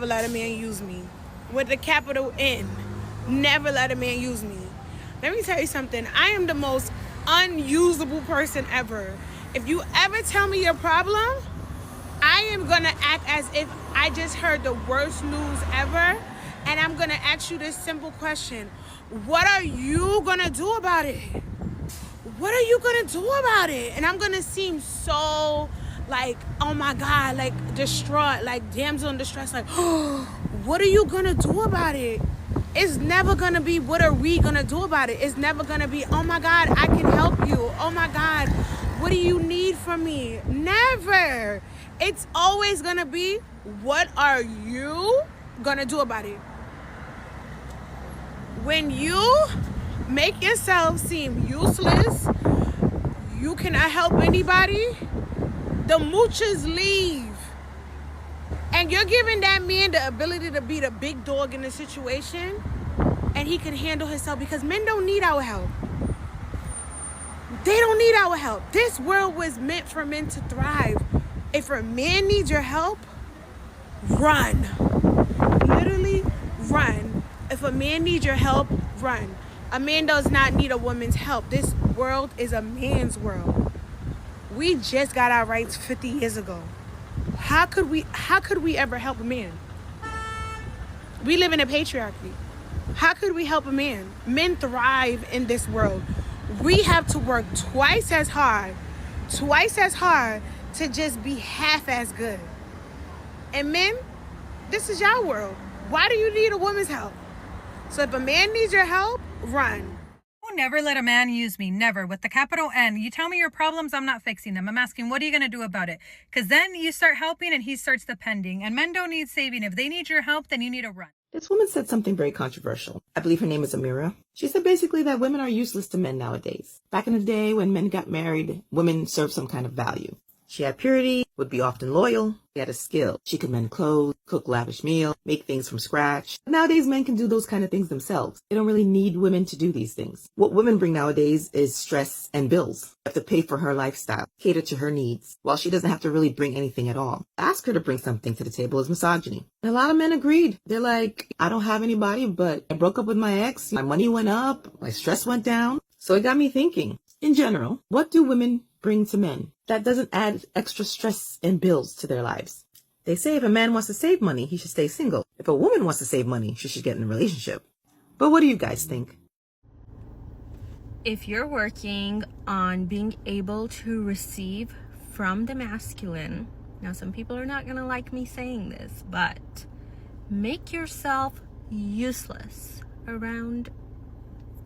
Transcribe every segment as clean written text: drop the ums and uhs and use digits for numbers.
never let a man use me. With the capital N. Never let a man use me. Let me tell you something. I am the most unusable person ever. If you ever tell me your problem, I am going to act as if I just heard the worst news ever. And I'm going to ask you this simple question. What are you going to do about it? What are you going to do about it? And I'm going to seem so like, oh my God, like distraught, like damsel in distress. Like, oh, what are you going to do about it? It's never going to be, what are we going to do about it? It's never going to be, oh my God, I can help you. Oh my God, what do you need from me? Never. It's always going to be, what are you going to do about it? When you make yourself seem useless, you cannot help anybody, the moochers leave. And you're giving that man the ability to be the big dog in the situation, and he can handle himself, because men don't need our help. They don't need our help. This world was meant for men to thrive. If a man needs your help, run. Literally, run. If a man needs your help, run. A man does not need a woman's help. This world is a man's world. We just got our rights 50 years ago. How could we ever help a man? We live in a patriarchy. How could we help a man? Men thrive in this world. We have to work twice as hard to just be half as good. And men, this is your world. Why do you need a woman's help? So if a man needs your help, run. Never let a man use me. Never. With the capital N. You tell me your problems, I'm not fixing them. I'm asking, what are you going to do about it? Because then you start helping and he starts depending. And men don't need saving. If they need your help, then you need to run. This woman said something very controversial. I believe her name is Amira. She said basically that women are useless to men nowadays. Back in the day when men got married, women served some kind of value. She had purity, would be often loyal. She had a skill. She could mend clothes, cook lavish meals, make things from scratch. Nowadays, men can do those kind of things themselves. They don't really need women to do these things. What women bring nowadays is stress and bills. You have to pay for her lifestyle, cater to her needs, while she doesn't have to really bring anything at all. Ask her to bring something to the table is misogyny. And a lot of men agreed. They're like, I don't have anybody, but I broke up with my ex. My money went up. My stress went down. So it got me thinking, in general, what do women bring to men that doesn't add extra stress and bills to their lives? They say if a man wants to save money, he should stay single. If a woman wants to save money, she should get in a relationship. But what do you guys think? If you're working on being able to receive from the masculine, now some people are not going to like me saying this, but make yourself useless around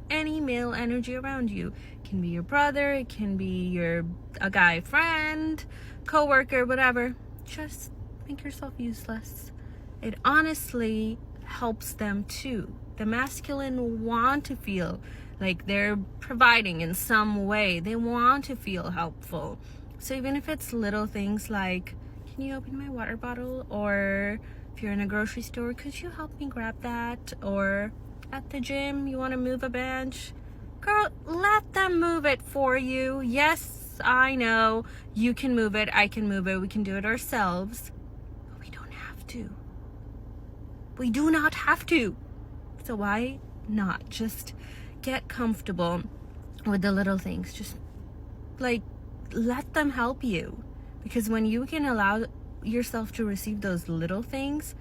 any male energy around you. It can be your brother, it can be a guy friend, coworker, whatever. Just make yourself useless. It honestly helps them too. The masculine want to feel like they're providing in some way. They want to feel helpful. So even if it's little things like, can you open my water bottle? Or if you're in a grocery store, could you help me grab that? Or at the gym, you want to move a bench? Girl, let them move it for you. Yes, I know you can move it. I can move it. We can do it ourselves. But we don't have to. We do not have to. So why not just get comfortable with the little things? Just like let them help you. Because when you can allow yourself to receive those little things,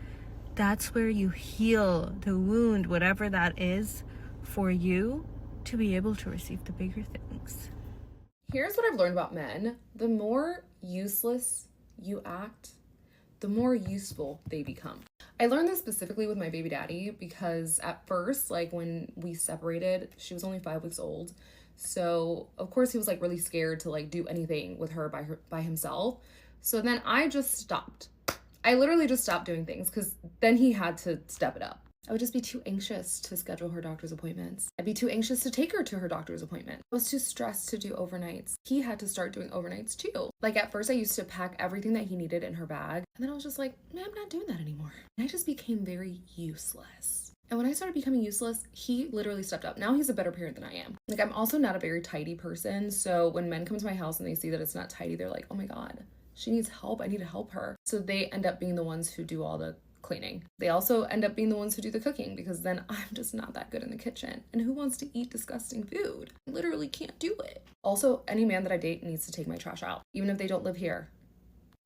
that's where you heal the wound, whatever that is, for you to be able to receive the bigger things. Here's what I've learned about men. The more useless you act, the more useful they become. I learned this specifically with my baby daddy because at first, like when we separated, she was only 5 weeks old. So of course he was like really scared to like do anything with her by himself. So then I just stopped. I literally just stopped doing things because then he had to step it up. I would just be too anxious to schedule her doctor's appointments. I'd be too anxious to take her to her doctor's appointment. I was too stressed to do overnights. He had to start doing overnights too. Like at first I used to pack everything that he needed in her bag. And then I was just like, man, I'm not doing that anymore. And I just became very useless. And when I started becoming useless, he literally stepped up. Now he's a better parent than I am. Like I'm also not a very tidy person. So when men come to my house and they see that it's not tidy, they're like, oh my God, she needs help. I need to help her. So they end up being the ones who do all the cleaning. They also end up being the ones who do the cooking because then I'm just not that good in the kitchen. And who wants to eat disgusting food? I literally can't do it. Also, any man that I date needs to take my trash out, even if they don't live here.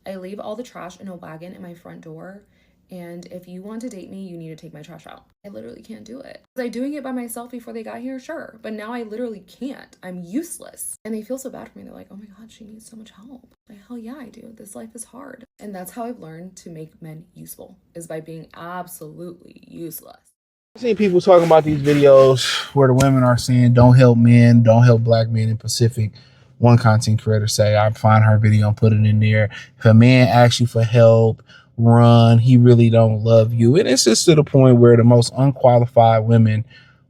I leave all the trash in a wagon in my front door. And if you want to date me, you need to take my trash out. I literally can't do it. Was I doing it by myself before they got here? Sure. But now I literally can't. I'm useless. And they feel so bad for me. They're like, oh my God, she needs so much help. Like, hell yeah, I do. This life is hard. And that's how I've learned to make men useful, is by being absolutely useless. I've seen people talking about these videos where the women are saying, don't help men, don't help black men in Pacific. One content creator say, I find her video and put it in there. If a man asks you for help, run, he really don't love you. And it's just to the point where the most unqualified women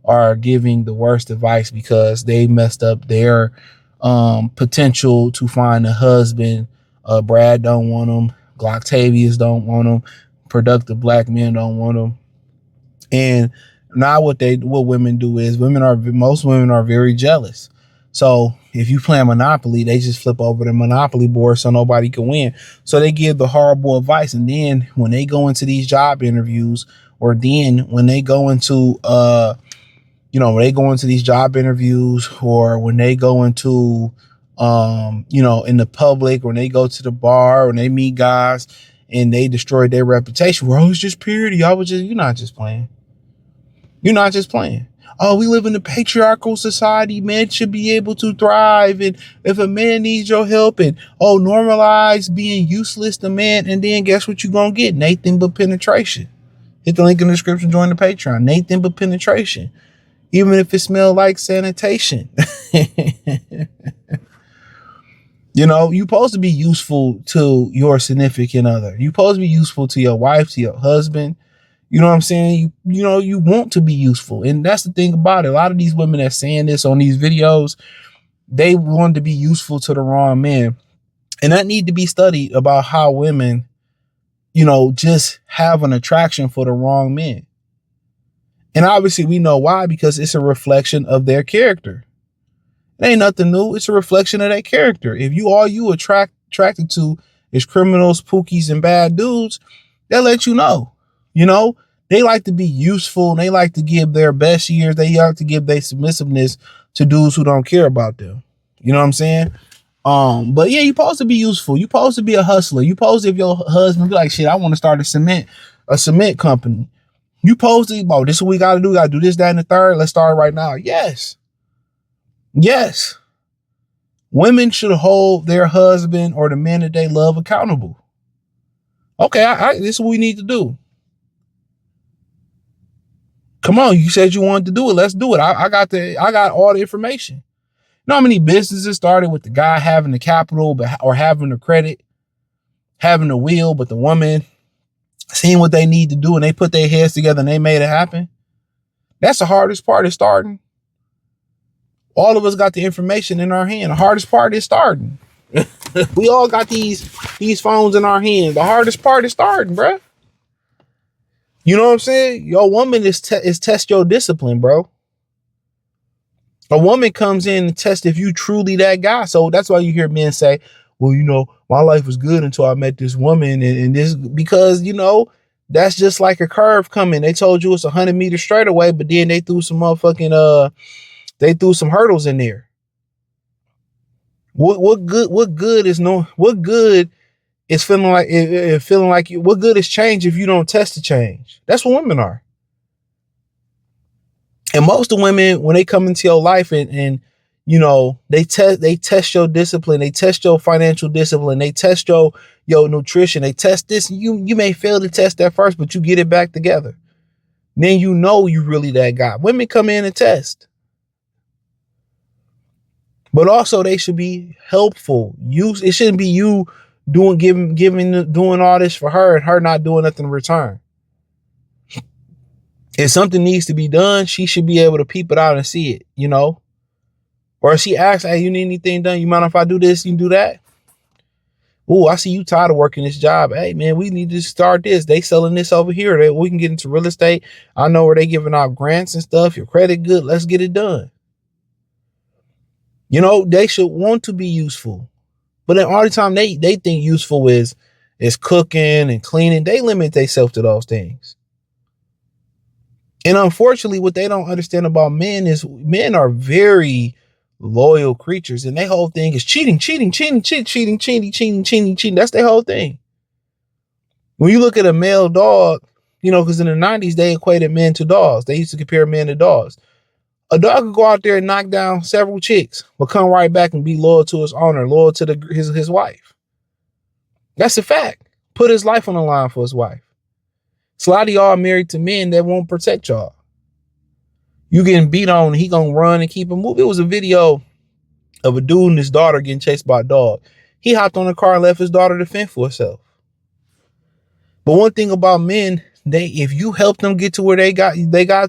are giving the worst advice because they messed up their potential to find a husband. Brad don't want them. Glocktavius don't want them. Productive black men don't want them. And now what women do is most women are very jealous. So if you play Monopoly, they just flip over the Monopoly board so nobody can win. So they give the horrible advice. And then when they go into these job interviews, or then when they go into, when they go into these job interviews, or when they go into, in the public, when they go to the bar, when they meet guys and they destroy their reputation, well, I was just purity. You're not just playing. You're not just playing. Oh, we live in a patriarchal society. Men should be able to thrive. And if a man needs your help, and normalize being useless to man. And then guess what you're going to get? Nothing but penetration. Hit the link in the description. Join the Patreon. Nothing but penetration. Even if it smells like sanitation. You're supposed to be useful to your significant other. You're supposed to be useful to your wife, to your husband. You know what I'm saying? You want to be useful. And that's the thing about it. A lot of these women that's saying this on these videos, they want to be useful to the wrong men. And that need to be studied about how women, just have an attraction for the wrong men. And obviously we know why, because it's a reflection of their character. It ain't nothing new. It's a reflection of their character. If you attracted to is criminals, pookies, and bad dudes, they'll let you know. They like to be useful, and they like to give their best years. They like to give their submissiveness to dudes who don't care about them. You know what I'm saying? But yeah, you're supposed to be useful. You're supposed to be a hustler. You're supposed to, if your husband be like, shit, I want to start a cement company. You supposed to, this is what we got to do. We got to do this, that, and the third. Let's start right now. Yes. Women should hold their husband or the men that they love accountable. Okay, this is what we need to do. Come on, you said you wanted to do it. Let's do it. I got all the information. You know how many businesses started with the guy having the capital or having the credit, having the will, but the woman seeing what they need to do and they put their heads together and they made it happen? That's the hardest part, is starting. All of us got the information in our hand. The hardest part is starting. We all got these phones in our hand. The hardest part is starting, bruh. You know what I'm saying? Your woman is test your discipline, bro. A woman comes in and tests if you truly that guy. So that's why you hear men say, well, my life was good until I met this woman. And this, because, that's just like a curve coming. They told you it's 100 meters straight away, but then they threw some hurdles in there. What good is feeling like you? What good is change if you don't test the change? That's what women are. And most of women, when they come into your life and they test your discipline, they test your financial discipline, they test your nutrition, they test this. You may fail to test that first, but you get it back together. Then you really that guy. Women come in and test. But also they should be helpful. It shouldn't be you doing all this for her and her not doing nothing in return. If something needs to be done, she should be able to peep it out and see it, Or if she asks, hey, you need anything done? You mind if I do this? You can do that? Oh, I see you tired of working this job. Hey, man, we need to start this. They selling this over here. We can get into real estate. I know where they giving out grants and stuff. Your credit good. Let's get it done. They should want to be useful. But then all the time they think useful is is cooking and cleaning, they limit themselves to those things. And unfortunately, what they don't understand about men is men are very loyal creatures, and their whole thing is cheating. That's their whole thing. When you look at a male dog, because in the 90s, they equated men to dogs. They used to compare men to dogs. A dog could go out there and knock down several chicks, but come right back and be loyal to his owner, loyal to his wife. That's a fact. Put his life on the line for his wife. So a lot of y'all married to men that won't protect y'all. You getting beat on, and he gonna run and keep it moving. It was a video of a dude and his daughter getting chased by a dog. He hopped on the car and left his daughter to fend for herself. But one thing about men, if you help them get to where they got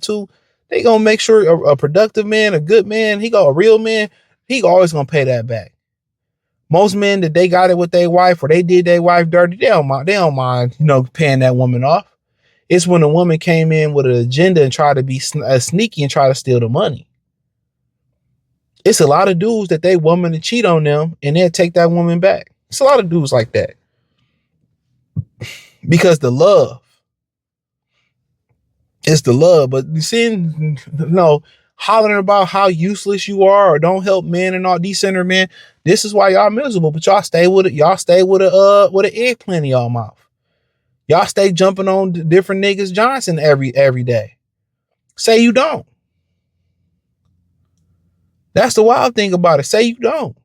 to, they gonna make sure a productive man, a good man, a real man, he always gonna pay that back. Most men that they got it with their wife or they did their wife dirty, they don't mind, paying that woman off. It's when a woman came in with an agenda and tried to be sneaky and try to steal the money. It's a lot of dudes that they woman to cheat on them and they'll take that woman back. It's a lot of dudes like that. Because the love. It's the love. But you see, hollering about how useless you are or don't help men and all decenter men. This is why y'all miserable. But y'all stay with it. Y'all stay with an eggplant in y'all mouth. Y'all stay jumping on different niggas Johnson every day. Say you don't. That's the wild thing about it. Say you don't.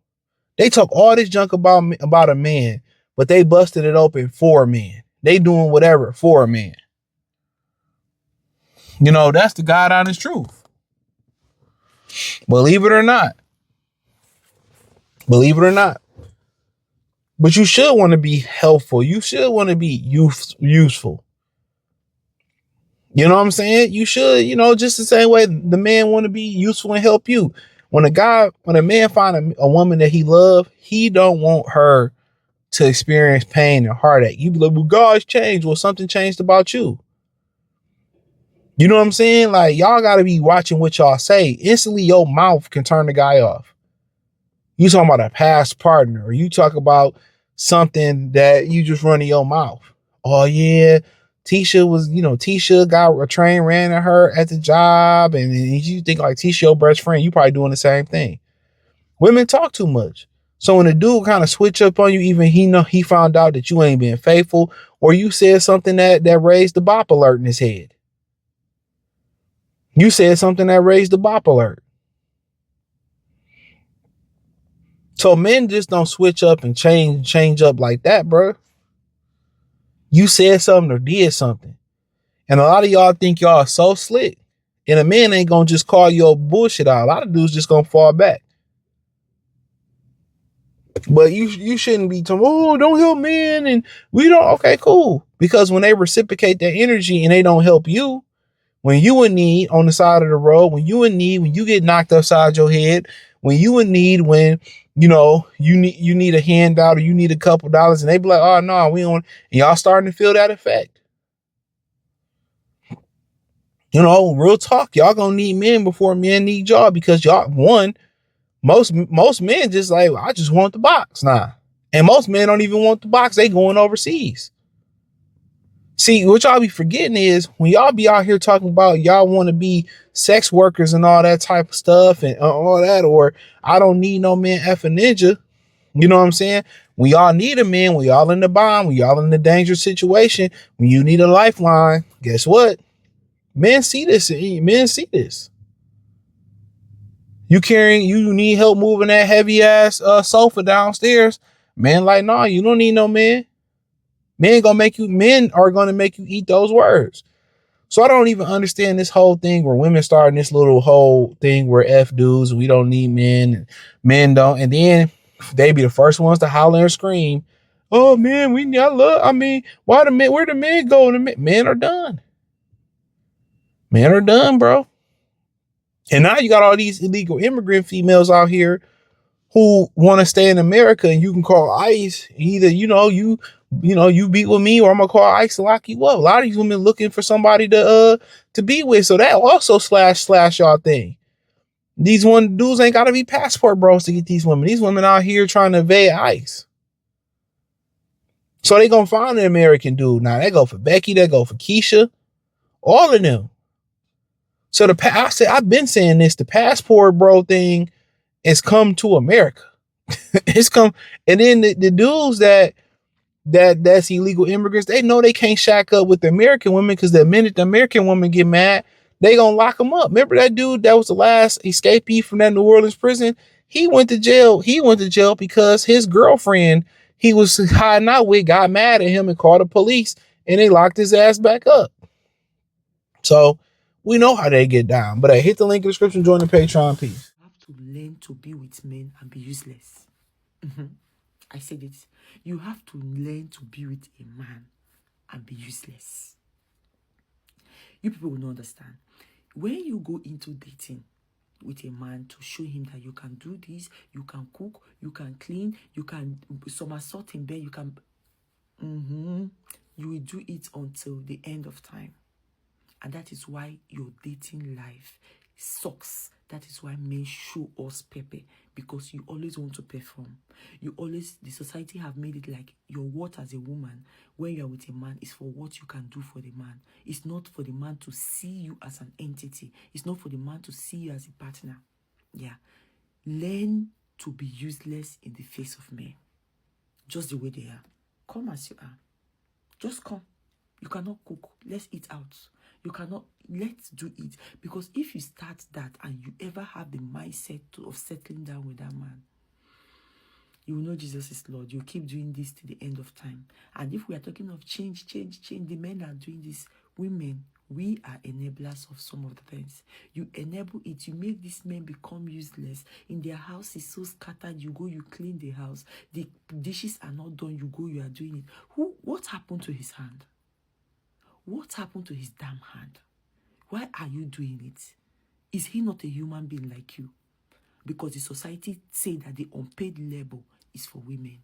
They talk all this junk about a man, but they busted it open for a man. They doing whatever for a man. That's the God honest truth. Believe it or not. Believe it or not. But you should want to be helpful. You should want to be useful. You know what I'm saying? You should, just the same way the man want to be useful and help you. When a man find a woman that he love, he don't want her to experience pain and heartache. You be like, well, God's changed. Well, something changed about you. You know what I'm saying? Like, y'all got to be watching what y'all say. Instantly, your mouth can turn the guy off. You talking about a past partner, or you talk about something that you just run in your mouth. Oh yeah, Tisha got a train ran at her at the job, and you think like Tisha your best friend, you probably doing the same thing. Women talk too much. So when a dude kind of switch up on you, even he found out that you ain't being faithful, or you said something that raised the bop alert in his head. You said something that raised the bop alert. So men just don't switch up and change up like that, bro. You said something or did something. And a lot of y'all think y'all are so slick. And a man ain't gonna just call your bullshit out. A lot of dudes just gonna fall back. But you shouldn't be talking, oh, don't help men. And we don't, okay, cool. Because when they reciprocate that energy and they don't help you, when you in need on the side of the road, when you in need, when you get knocked upside your head, when you in need, when you need a handout or you need a couple dollars, and they be like, oh no, we don't. And y'all starting to feel that effect. Real talk, y'all gonna need men before men need y'all, because most men just like, I just want the box now. And most men don't even want the box. They going overseas. See, what y'all be forgetting is when y'all be out here talking about y'all want to be sex workers and all that type of stuff and all that, or I don't need no man effing ninja. You know what I'm saying? When y'all need a man, when y'all in the bomb, when y'all in the dangerous situation, when you need a lifeline, guess what? Men see this. Men see this. You need help moving that heavy ass sofa downstairs. Man, like, nah, you don't need no man. Men are gonna make you eat those words. So I don't even understand this whole thing where women starting this little whole thing where F dudes, we don't need men, and men don't, and then they be the first ones to holler and scream, oh man, where the men go? Men are done. Men are done, bro. And now you got all these illegal immigrant females out here who want to stay in America, and you can call ICE. Either, you beat with me, or I'm gonna call ICE to lock you up. A lot of these women looking for somebody to be with. So that also slash y'all thing. These dudes ain't gotta be passport bros to get these women. These women out here trying to evade ICE. So they gonna find an American dude. Now they go for Becky, they go for Keisha, all of them. So I've been saying this, the passport bro thing has come to America. It's come, and then the dudes that's illegal immigrants, they know they can't shack up with the American women, because the minute the American women get mad, they gonna lock them up. Remember that dude that was the last escapee from that New Orleans prison? He went to jail. He went to jail because his girlfriend he was hiding out with got mad at him and called the police, and they locked his ass back up. So we know how they get down. But hit the link in the description, join the Patreon. Peace. You have to learn to be with men and be useless. I said it. You have to learn to be with a man and be useless. You people will not understand. When you go into dating with a man to show him that you can do this, you can cook, you can clean, you can somersault in bed, you can... You will do it until the end of time. And that is why your dating life sucks. That is why men show us pepper, because you always want to perform. The society have made it like your worth as a woman when you are with a man is for what you can do for the man. It's not for the man to see you as an entity. It's not for the man to see you as a partner. Yeah. Learn to be useless in the face of men. Just the way they are. Come as you are. Just come. You cannot cook. Let's eat out. You cannot, let's do it. Because if you start that and you ever have the mindset of settling down with that man, you will know Jesus is Lord. You keep doing this to the end of time. And if we are talking of change, the men are doing this. Women, we are enablers of some of the things. You enable it. You make these men become useless. In their house is so scattered. You go, you clean the house. The dishes are not done. You go, you are doing it. What happened to his hand? What happened to his damn hand? Why are you doing it? Is he not a human being like you? Because the society say that the unpaid labor is for women.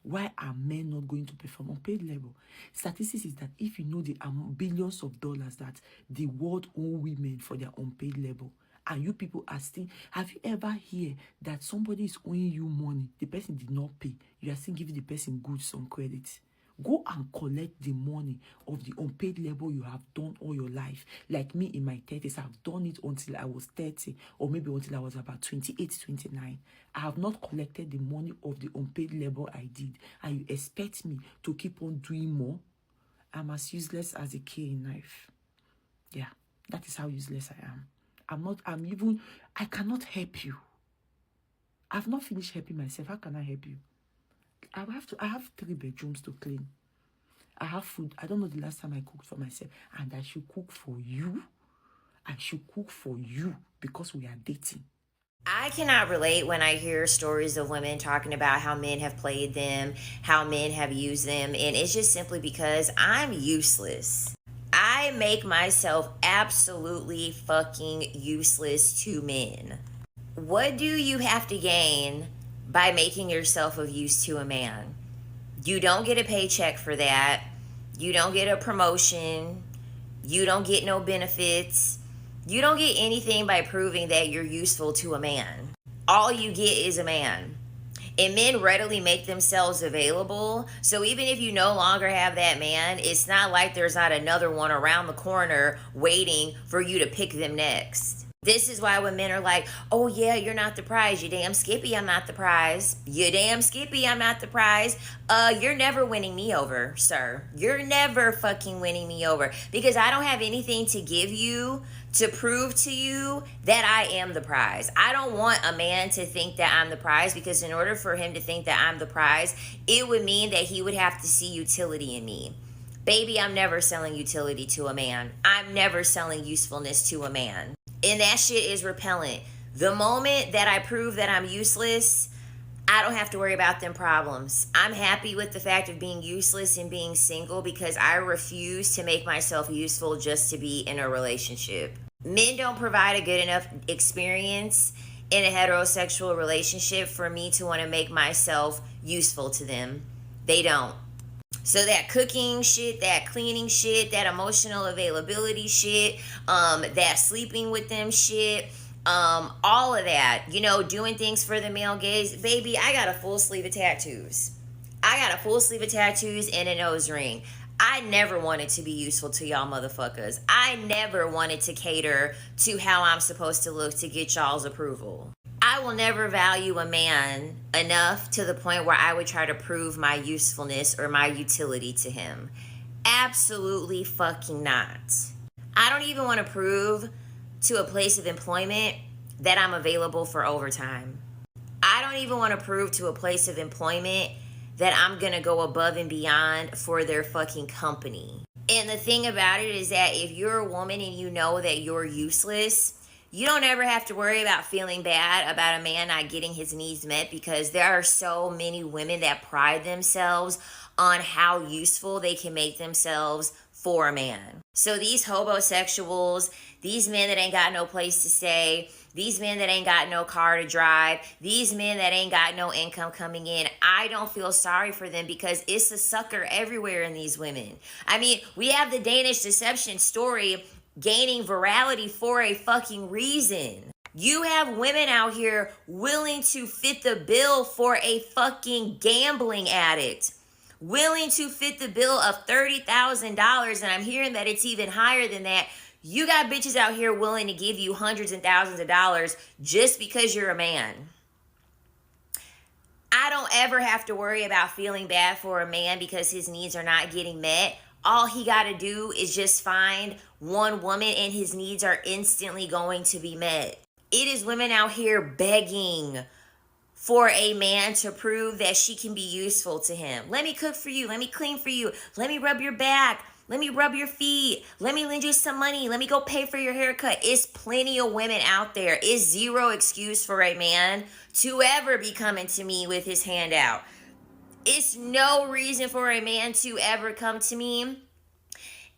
Why are men not going to perform unpaid labor? Statistics is that if you know the billions of dollars that the world owe women for their unpaid labor, and you people are still... Have you ever heard that somebody is owing you money, the person did not pay, you are still giving the person goods on credit? Go and collect the money of the unpaid labor you have done all your life. Like me in my 30s, I've done it until I was 30, or maybe until I was about 28, 29. I have not collected the money of the unpaid labor I did. And you expect me to keep on doing more? I'm as useless as a key in knife. Yeah, that is how useless I am. I cannot help you. I've not finished helping myself. How can I help you? I have 3 bedrooms to clean. I have food. I don't know the last time I cooked for myself. And I should cook for you. I should cook for you because we are dating. I cannot relate when I hear stories of women talking about how men have played them, how men have used them, and it's just simply because I'm useless. I make myself absolutely fucking useless to men. What do you have to gain by making yourself of use to a man? You don't get a paycheck for that. You don't get a promotion. You don't get no benefits. You don't get anything by proving that you're useful to a man. All you get is a man. And men readily make themselves available. So even if you no longer have that man, it's not like there's not another one around the corner waiting for you to pick them next. This is why when men are like, oh yeah, you're not the prize. You damn Skippy, I'm not the prize. You damn Skippy, I'm not the prize. You're never winning me over, sir. You're never fucking winning me over. Because I don't have anything to give you to prove to you that I am the prize. I don't want a man to think that I'm the prize, because in order for him to think that I'm the prize, it would mean that he would have to see utility in me. Baby, I'm never selling utility to a man. I'm never selling usefulness to a man. And that shit is repellent. The moment that I prove that I'm useless, I don't have to worry about them problems. I'm happy with the fact of being useless and being single, because I refuse to make myself useful just to be in a relationship. Men don't provide a good enough experience in a heterosexual relationship for me to want to make myself useful to them. They don't. So that cooking shit, that cleaning shit, that emotional availability shit, that sleeping with them shit, all of that, you know, doing things for the male gaze. Baby, I got a full sleeve of tattoos. I got a full sleeve of tattoos and a nose ring. I never wanted to be useful to y'all motherfuckers. I never wanted to cater to how I'm supposed to look to get y'all's approval. I will never value a man enough to the point where I would try to prove my usefulness or my utility to him. Absolutely fucking not. I don't even want to prove to a place of employment that I'm available for overtime. I don't even want to prove to a place of employment that I'm going to go above and beyond for their fucking company. And the thing about it is that if you're a woman and you know that you're useless, you don't ever have to worry about feeling bad about a man not getting his needs met, because there are so many women that pride themselves on how useful they can make themselves for a man. So these hobosexuals, these men that ain't got no place to stay, these men that ain't got no car to drive, these men that ain't got no income coming in, I don't feel sorry for them, because it's a sucker everywhere in these women. I mean, we have the Danish deception story gaining virality for a fucking reason. You have women out here willing to fit the bill for a fucking gambling addict, willing to fit the bill of $30,000, and I'm hearing that it's even higher than that. You got bitches out here willing to give you hundreds and thousands of dollars just because you're a man. I don't ever have to worry about feeling bad for a man because his needs are not getting met. All he got to do is just find one woman and his needs are instantly going to be met. It is women out here begging for a man to prove that she can be useful to him. Let me cook for you. Let me clean for you. Let me rub your back. Let me rub your feet. Let me lend you some money. Let me go pay for your haircut. It's plenty of women out there. It's zero excuse for a man to ever be coming to me with his hand out. It's no reason for a man to ever come to me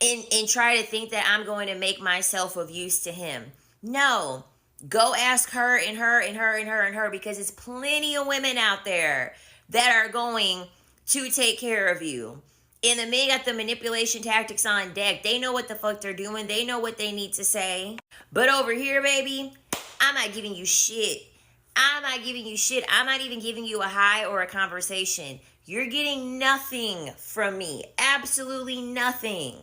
and try to think that I'm going to make myself of use to him. No. Go ask her and her and her and her and her, because it's plenty of women out there that are going to take care of you. And the men got the manipulation tactics on deck. They know what the fuck they're doing. They know what they need to say. But over here, baby, I'm not giving you shit. I'm not giving you shit. I'm not even giving you a hi or a conversation. You're getting nothing from me. Absolutely nothing.